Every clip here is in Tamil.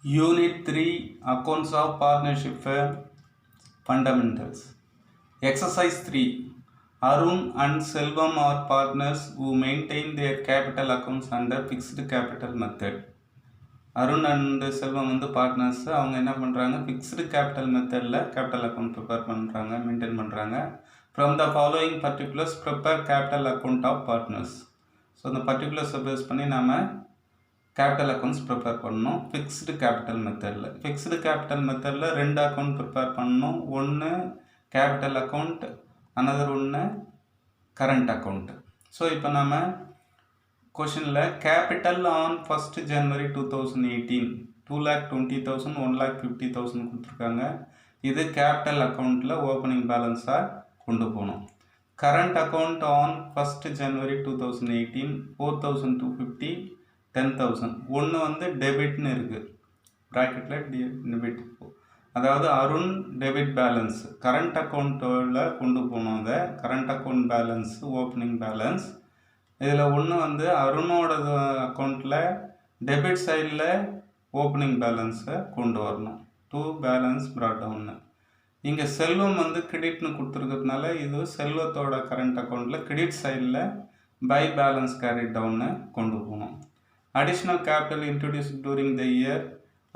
Unit 3 Accounts of Partnership Firm Fundamentals. Exercise 3. Arun and Selvam are partners who maintain their capital accounts under fixed capital method. Arun and Selvam வந்து பார்ட்னர்ஸ். அவங்க என்ன பண்ணுறாங்க, ஃபிக்ஸ்டு கேபிட்டல் மெத்தடில் கேபிட்டல் அக்கௌண்ட் ப்ரிப்பேர் பண்ணுறாங்க, மெயின்டைன் பண்ணுறாங்க. From the following particulars prepare capital account of partners. So அந்த பர்டிகுலர்ஸை பேஸ் பண்ணி நம்ம கேபிட்டல் அக்கௌண்ட்ஸ் ப்ரிப்பேர் பண்ணணும் ஃபிக்ஸ்டு கேபிட்டல் மெத்தடில். ஃபிக்ஸ்டு கேபிட்டல் மெத்தடில் ரெண்டு அக்கௌண்ட் ப்ரிப்பேர் பண்ணணும். ஒன்று கேபிட்டல் அக்கௌண்ட், அனதர் ஒன்று கரண்ட் அக்கௌண்ட். ஸோ இப்போ நம்ம கொஷனில் கேபிட்டல் ஆன் 1st January 2018 2,20,000 1,50,000 கொடுத்துருக்காங்க. இது கேபிட்டல் அக்கௌண்ட்டில் ஓப்பனிங் பேலன்ஸாக கொண்டு போகணும். Current account on 1st January 2018 4,250 10,000. ஒன்று வந்து டெபிட்னு இருக்குது, ப்ராக்கெட்டில் டெபிட். அதாவது அருண் டெபிட் பேலன்ஸ் கரண்ட் அக்கௌண்ட்டில் கொண்டு போகணும். அதை current account balance opening balance. இதில் ஒன்று வந்து அருணோட அக்கௌண்ட்டில் டெபிட் சைடில் ஓப்பனிங் பேலன்ஸை கொண்டு வரணும். பேலன்ஸ் ப்ராட் டவுன்னு. இங்கே செல்வம் வந்து கிரெடிட்னு கொடுத்துருக்கிறதுனால இது செல்வத்தோட கரண்ட் அக்கௌண்ட்டில் கிரெடிட் சைடில் பை பேலன்ஸ் கேரி டவுன்னு கொண்டு போகணும். Additional capital introduced during the year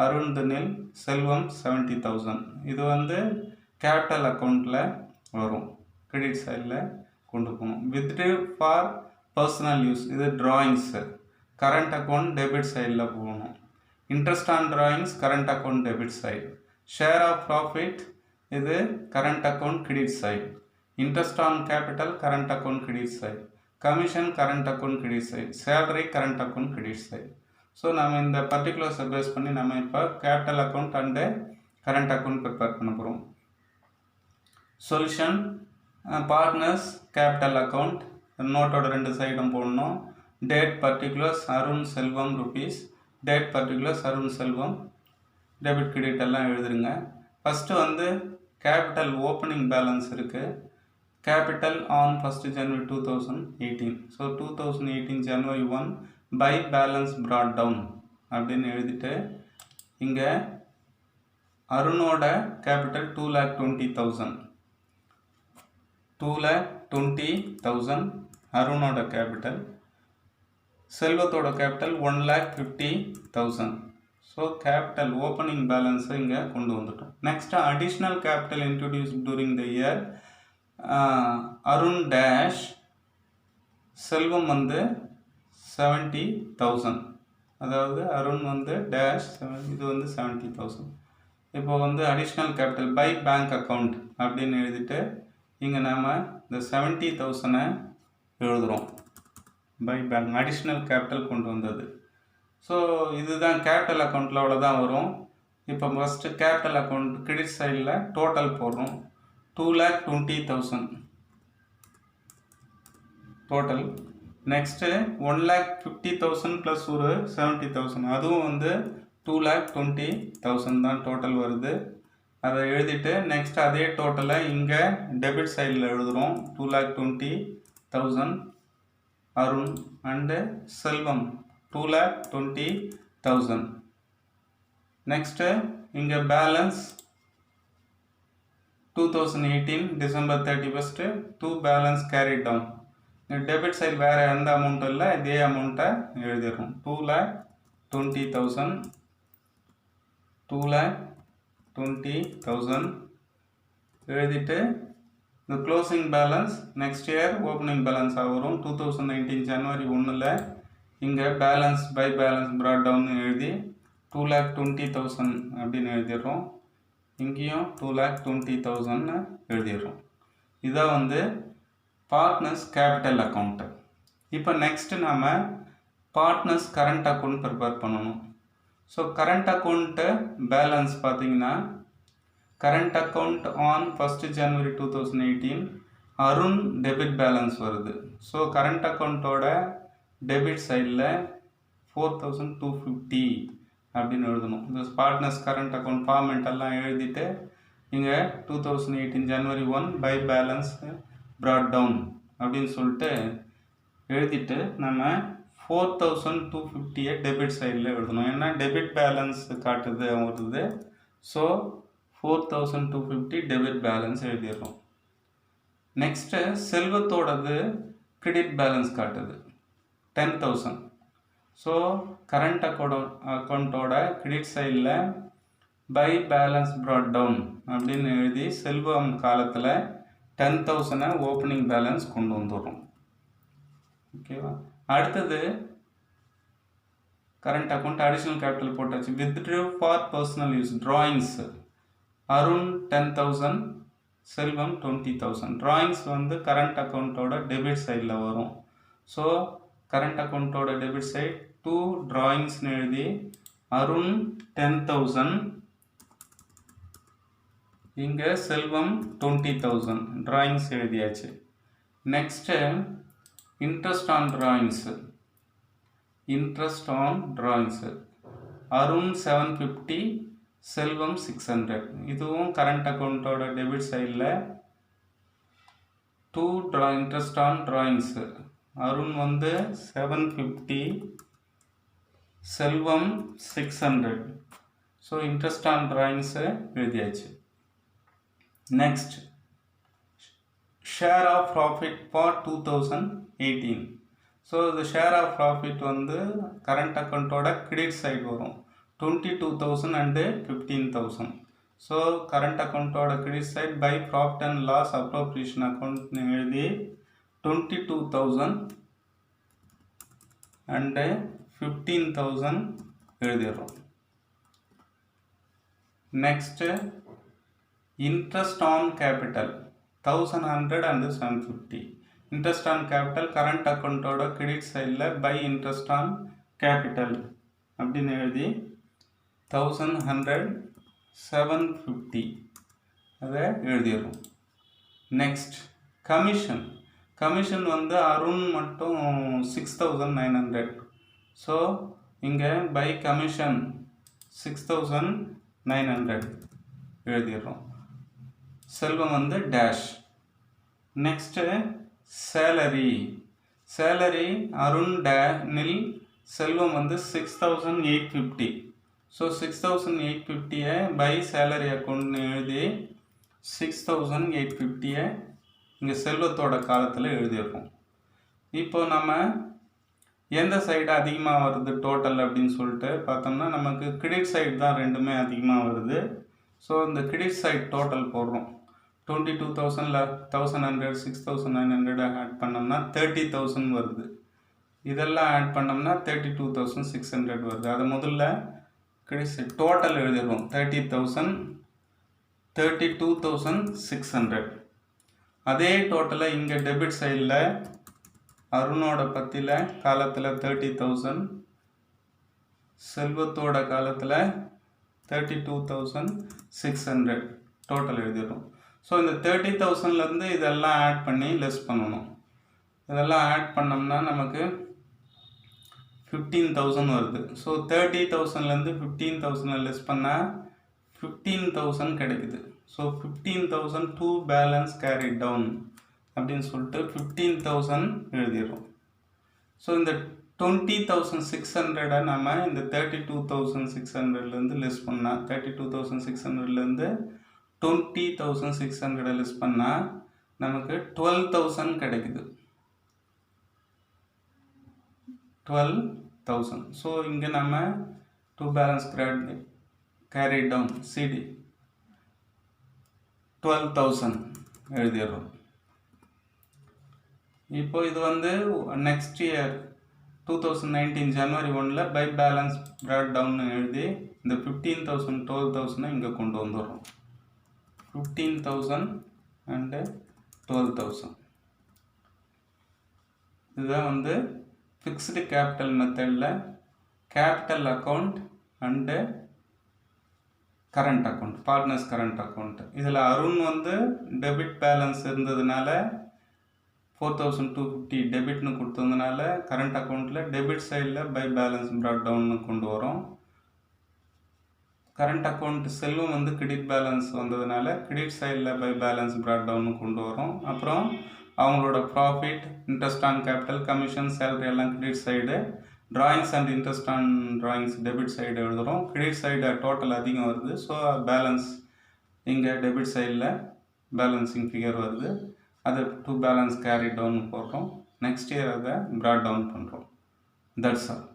Arun Dhanil Selvam 70,000. இது வந்து கேபிட்டல் அக்கௌண்ட்டில் வரும், கிரெடிட் சைடில் கொண்டு போகணும். வித்ட்ரா ஃபார் பர்சனல் யூஸ் இது ட்ராயிங்ஸு, கரண்ட் அக்கௌண்ட் டெபிட் சைடில் போகணும். Interest on drawings current account debit side. Share of profit இது current account credit side. Interest on capital current account credit side. Commission current account credit side. Salary current account credit side. So நம்ம இந்த பர்டிகுலர்ஸை பேஸ் பண்ணி நம்ம இப்போ capital account and current account prepare பண்ண போகிறோம். சொல்யூஷன் பார்ட்னர்ஸ் கேபிட்டல் அக்கௌண்ட் நோட்டோட ரெண்டு சைடும் போடணும். டேட் பர்டிகுலர்ஸ் அருண் செல்வம் ருபீஸ். டேட் பர்டிகுலர்ஸ் அருண் செல்வம். டெபிட் கிரெடிட் எல்லாம் எழுதுருங்க. ஃபஸ்ட்டு வந்து கேபிட்டல் ஓப்பனிங் பேலன்ஸ் இருக்குது. Capital on 1st January 2018. So 2018 January 1 by balance brought down அப்படின்னு எழுதிட்டு இங்கே அருணோட கேபிட்டல் 2,20,000 2,20,000 அருணோட கேபிட்டல். செல்வத்தோட கேபிட்டல் 1,50,000. ஸோ கேபிட்டல் ஓப்பனிங் பேலன்ஸை இங்கே கொண்டு வந்துட்டோம். Next additional capital introduce during the year Arun dash Selvam வந்து 70,000. அதாவது அருண் வந்து டேஷ் இது வந்து 70,000. இப்போ வந்து additional capital by bank account அப்படின்னு எழுதிட்டு இங்கே நாம் இந்த 70,000 எழுதுகிறோம். பை பேங்க் அடிஷ்னல் கேபிட்டல் கொண்டு வந்தது. ஸோ இதுதான் கேபிட்டல் அக்கௌண்ட்டில் அவ்வளோதான் வரும். இப்போ ஃபஸ்ட்டு கேபிட்டல் அக்கௌண்ட் கிரெடிட் சைடில் டோட்டல் போடுறோம். 2,20,000 டோட்டல். நெக்ஸ்ட்டு 1,50,000 ப்ளஸ் ஒரு 70,000 அதுவும் வந்து 2,20,000 தான் டோட்டல் வருது. அதை எழுதிட்டு நெக்ஸ்ட் அதே டோட்டலை இங்கே டெபிட் சைடில் எழுதுகிறோம். 2,20,000 அருண் அண்டு செல்வம் 2,20,000. நெக்ஸ்ட்டு இங்கே balance 2018 December 31st balance carry down. Debit side வேறு எந்த அமௌண்ட்டும் இல்லை, இதே அமௌண்ட்டை எழுதிடுறோம். 2,20,000 2,20,000 எழுதிட்டு இந்த closing balance next year opening பேலன்ஸாக வரும். 2019 January 1 இங்கே balance by balance brought down எழுதி 2,20,000 அப்படின்னு எழுதிடுறோம். இங்கேயும் 2,20,000 எழுதிடுறோம். இதான் வந்து பார்ட்னர்ஸ் கேபிட்டல் அக்கௌண்ட்டு. இப்போ நெக்ஸ்ட்டு நாம் பார்ட்னர்ஸ் கரண்ட் அக்கௌண்ட் ப்ரிப்பேர் பண்ணணும். ஸோ கரண்ட் அக்கௌண்ட்டு பேலன்ஸ் பார்த்தீங்கன்னா current account on 1st January 2018 Arun debit balance வருது. ஸோ கரண்ட் அக்கௌண்ட்டோட டெபிட் சைடில் 4,250 அப்படின்னு எழுதணும். இந்த பார்ட்னர்ஸ் கரண்ட் அக்கௌண்ட் ஃபார்மெண்ட் எல்லாம் எழுதிட்டு இங்கே 2018 January 1 by balance brought down அப்படின்னு சொல்லிட்டு எழுதிட்டு நம்ம 4250 டெபிட் சைடில் எழுதணும். ஏன்னா டெபிட் பேலன்ஸ் காட்டுது வருது. ஸோ 4250 டெபிட் பேலன்ஸ் எழுதிடுறோம். நெக்ஸ்ட்டு செல்வத்தோடது கிரெடிட் பேலன்ஸ் காட்டுது 10,000. ஸோ கரண்ட் அக்கௌண்ட்டோட கிரெடிட் சைடில் பை பேலன்ஸ் ப்ராட் டவுன் அப்படின்னு எழுதி செல்வம் காலத்தில் 10,000 ஓப்பனிங் பேலன்ஸ் கொண்டு வந்துடுறோம். ஓகேவா? அடுத்தது கரண்ட் அக்கௌண்ட் அடிஷ்னல் கேபிட்டல் போட்டாச்சு. Withdrew for personal use drawings Arun 10,000, Selvam 20,000. Drawings வந்து கரண்ட் அக்கௌண்ட்டோட டெபிட் சைடில் வரும். ஸோ கரண்ட் அக்கௌண்ட்டோட டெபிட் சைட் 2 டிராயிங்ஸ்னு எழுதி அருண் 10,000, இங்கே செல்வம் 20,000 டிராயிங்ஸ் எழுதியாச்சு. Next interest on drawings Arun 750, Selvam 600. இதுவும் கரண்ட் அக்கௌண்ட்டோட டெபிட் சைடில் 2 இன்ட்ரெஸ்ட் ஆன் டிராயிங்ஸு அருண் வந்து 750, Selvam 600. So interest on drawings எழுதியாச்சு. Next share of profit for 2018. So இந்த ஷேர் ஆஃப் ப்ராஃபிட் வந்து கரண்ட் அக்கௌண்ட்டோட கிரெடிட் சைடு வரும் 22,000 அண்டு 15,000. ஸோ கரண்ட் அக்கௌண்ட்டோட credit side by profit and loss appropriation அக்கௌண்ட்னு எழுதி 22,000 அண்டு 15,000 எழுதிடுறோம். Next interest on capital 1,100 and 750. Interest on capital current அக்கௌண்ட்டோட கிரெடிட் சைடில் பை இன்ட்ரெஸ்ட் ஆன் கேபிட்டல் அப்படின்னு எழுதி 1,100, 750 அதை எழுதிடுறோம். நெக்ஸ்ட் கமிஷன் வந்து அருண் மட்டும் 6,900. ஸோ இங்கே பை கமிஷன் 6,900 எழுதிடுறோம். செல்வம் வந்து டேஷ். நெக்ஸ்ட்டு சேலரி அருண் நில், செல்வம் வந்து 6,850. ஸோ 6,850 பை சேலரி அக்கௌண்ட்னு எழுதி 6,850 இங்கே செல்வத்தோட காலத்தில் எழுதியிருக்கோம். இப்போ நம்ம எந்த சைடு அதிகமாக வருது டோட்டல் அப்படின்னு சொல்லிட்டு பார்த்தோம்னா நமக்கு கிரெடிட் சைடு தான் ரெண்டுமே அதிகமாக வருது. ஸோ இந்த கிரெடிட் சைடு டோட்டல் போடுறோம். 22,000ல் 1,100, 6,900 ஆட் பண்ணோம்னா 30,000 வருது. இதெல்லாம் ஆட் பண்ணோம்னா 32,600 வருது. அதை முதல்ல கிரெடிட் சைடு டோட்டல் எழுதிடுவோம். 30,000, 32,600. அதே டோட்டலை இங்கே டெபிட் சைடில் அருணோட பத்தியில் காலத்தில் 30,000, செல்வத்தோட காலத்தில் 32,600 டோட்டல் எழுதிடுறோம். ஸோ இந்த 30,000லேருந்து இதெல்லாம் ஆட் பண்ணி லெஸ் பண்ணணும். இதெல்லாம் ஆட் பண்ணோம்னா நமக்கு 15,000 வருது. ஸோ 30,000லேருந்து 15,000 லெஸ் பண்ணால் 15,000 கிடைக்குது. So 15,000 to balance carry down அப்படின்னு சொல்லிட்டு 15,000 எழுதிடுறோம். ஸோ இந்த 20,600 நம்ம இந்த 32,600லேருந்து லெஸ் பண்ணால் 32,600லேருந்து 20,600 லெஸ் பண்ணால் நமக்கு 12,000 கிடைக்குது. 12,000. ஸோ இங்கே நம்ம to balance carry down CD 12,000 எழுதிடுறோம். இப்போ இது வந்து நெக்ஸ்ட் இயர் 2019 ஜனவரி 1ல் பை பேலன்ஸ் ப்ராட் டவுன் எழுதி இந்த 15,000 12,000 இங்கே கொண்டு வந்துடுறோம். 15,000 அண்டு 12,000. இதுதான் வந்து ஃபிக்ஸ்டு கேபிட்டல் மெத்தடில் capital account and current account, partners current account. இதில் அருண் வந்து டெபிட் பேலன்ஸ் இருந்ததுனால 4,250 டெபிட்னு கொடுத்ததுனால கரண்ட் அக்கௌண்ட்டில் டெபிட் சைடில் பை பேலன்ஸ் ப்ராட் டவுன்னு கொண்டு வரோம். கரண்ட் அக்கௌண்ட் செல்வம் வந்து கிரெடிட் பேலன்ஸ் வந்ததுனால கிரெடிட் சைடில் பை பேலன்ஸ் ப்ராட் டவுன்னு கொண்டு வரோம். அப்புறம் அவங்களோட profit, interest on capital, commission, salary எல்லாம் credit side, drawings and interest on drawings debit side எழுதுகிறோம். கிரெடிட் சைடு டோட்டல் அதிகம் வருது, ஸோ பேலன்ஸ் இங்கே டெபிட் சைடில் பேலன்சிங் ஃபிகர் வருது, அதை டு பேலன்ஸ் கேரி டவுன் போடுறோம். நெக்ஸ்ட் இயர் அதை ப்ராட் டவுன் பண்ணுறோம். That's all.